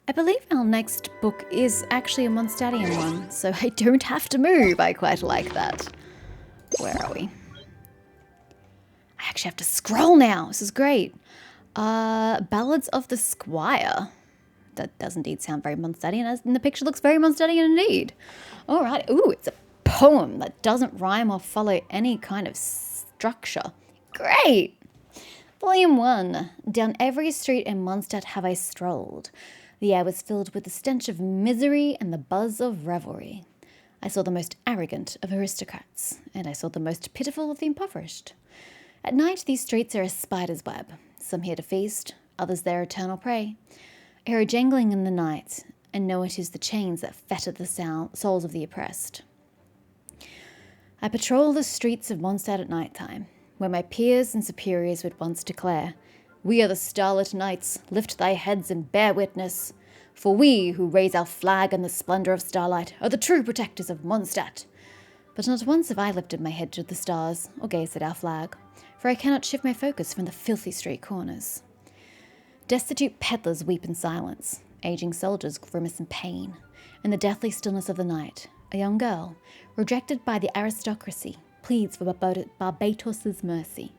I believe our next book is actually a Mondstadtian one, so I don't have to move. I quite like that. Where are we? I actually have to scroll now. This is great. Ballads of the Squire. That does indeed sound very Mondstadtian, and the picture looks very Mondstadtian indeed. All right. Ooh, it's a poem that doesn't rhyme or follow any kind of structure. Great. Volume 1. Down every street in Mondstadt have I strolled. The air was filled with the stench of misery and the buzz of revelry. I saw the most arrogant of aristocrats, and I saw the most pitiful of the impoverished. At night these streets are a spider's web, some here to feast, others their eternal prey. I hear a jangling in the night, and know it is the chains that fetter the souls of the oppressed. I patrol the streets of Mondstadt at night time, where my peers and superiors would once declare, "We are the starlit knights, lift thy heads and bear witness. For we, who raise our flag in the splendour of starlight, are the true protectors of Mondstadt." But not once have I lifted my head to the stars, or gazed at our flag, for I cannot shift my focus from the filthy street corners. Destitute peddlers weep in silence, aging soldiers grimace in pain. In the deathly stillness of the night, a young girl, rejected by the aristocracy, pleads for Barbatos' mercy.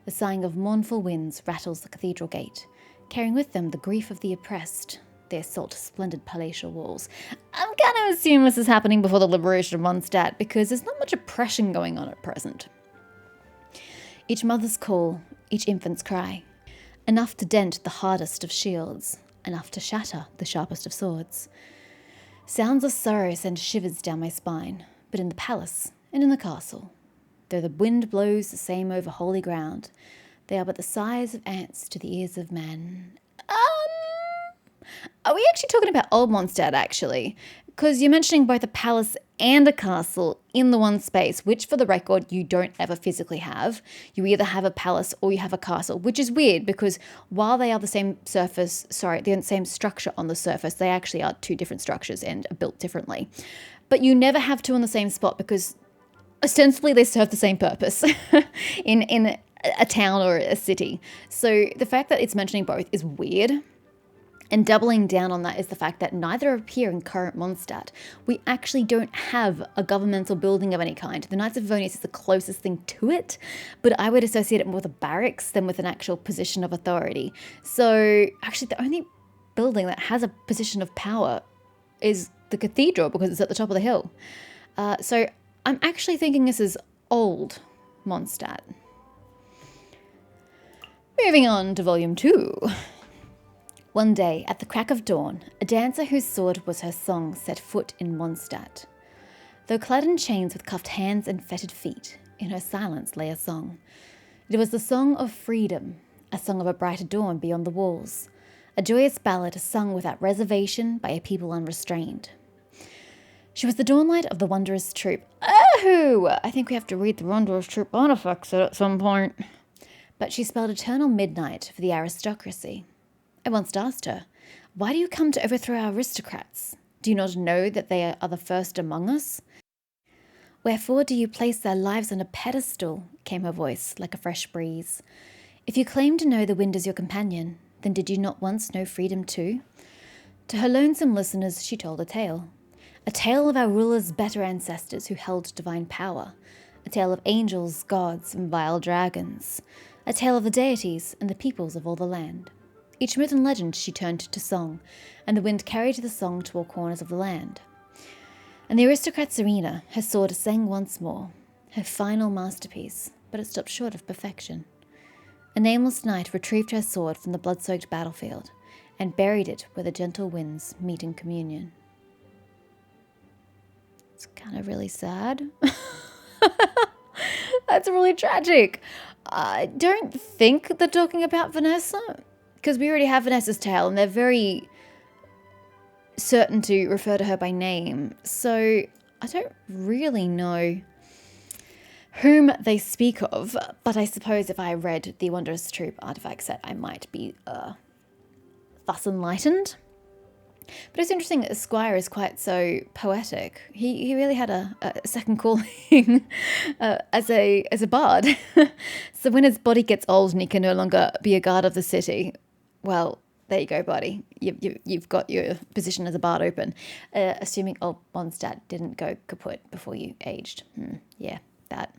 The sighing of mournful winds rattles the cathedral gate, carrying with them the grief of the oppressed. They assault splendid palatial walls. I'm gonna assume this is happening before the liberation of Mondstadt, because there's not much oppression going on at present. Each mother's call, each infant's cry, enough to dent the hardest of shields, enough to shatter the sharpest of swords. Sounds of sorrow send shivers down my spine, but in the palace and in the castle, though the wind blows the same over holy ground, they are but the sighs of ants to the ears of men. Are we actually talking about Old Mondstadt, actually? Because you're mentioning both a palace and a castle in the one space, which, for the record, you don't ever physically have. You either have a palace or you have a castle, which is weird because while they are the same they're the same structure on the surface, they actually are two different structures and are built differently. But you never have two in the same spot because ostensibly they serve the same purpose in a town or a city. So the fact that it's mentioning both is weird. And doubling down on that is the fact that neither appear in current Mondstadt. We actually don't have a governmental building of any kind. The Knights of Favonius is the closest thing to it, but I would associate it more with a barracks than with an actual position of authority. So actually the only building that has a position of power is the cathedral because it's at the top of the hill. So I'm actually thinking this is old Mondstadt. Moving on to volume 2. One day, at the crack of dawn, a dancer whose sword was her song set foot in Mondstadt. Though clad in chains with cuffed hands and fettered feet, in her silence lay a song. It was the song of freedom, a song of a brighter dawn beyond the walls, a joyous ballad sung without reservation by a people unrestrained. She was the dawnlight of the wondrous troop. Oh! I think we have to read the wondrous troop artifacts at some point. But she spelled eternal midnight for the aristocracy. I once asked her, "Why do you come to overthrow our aristocrats? Do you not know that they are the first among us?" "Wherefore do you place their lives on a pedestal?" came her voice like a fresh breeze. "If you claim to know the wind as your companion, then did you not once know freedom too?" To her lonesome listeners she told a tale of our rulers' better ancestors who held divine power, a tale of angels, gods, and vile dragons, a tale of the deities and the peoples of all the land. Each myth and legend she turned to song, and the wind carried the song to all corners of the land. And the aristocrat Serena, her sword sang once more, her final masterpiece, but it stopped short of perfection. A nameless knight retrieved her sword from the blood-soaked battlefield, and buried it where the gentle winds meet in communion. It's kind of really sad. That's really tragic. I don't think they're talking about Vanessa, because we already have Vanessa's tale, and they're very certain to refer to her by name. So I don't really know whom they speak of, but I suppose if I read the Wondrous Troop artifact set, I might be thus enlightened. But it's interesting that Squire is quite so poetic. He really had a second calling as a bard. So when his body gets old and he can no longer be a guard of the city, well, There you go, buddy. You've got your position as a bard open. Assuming Mondstadt didn't go kaput before you aged. Yeah, that.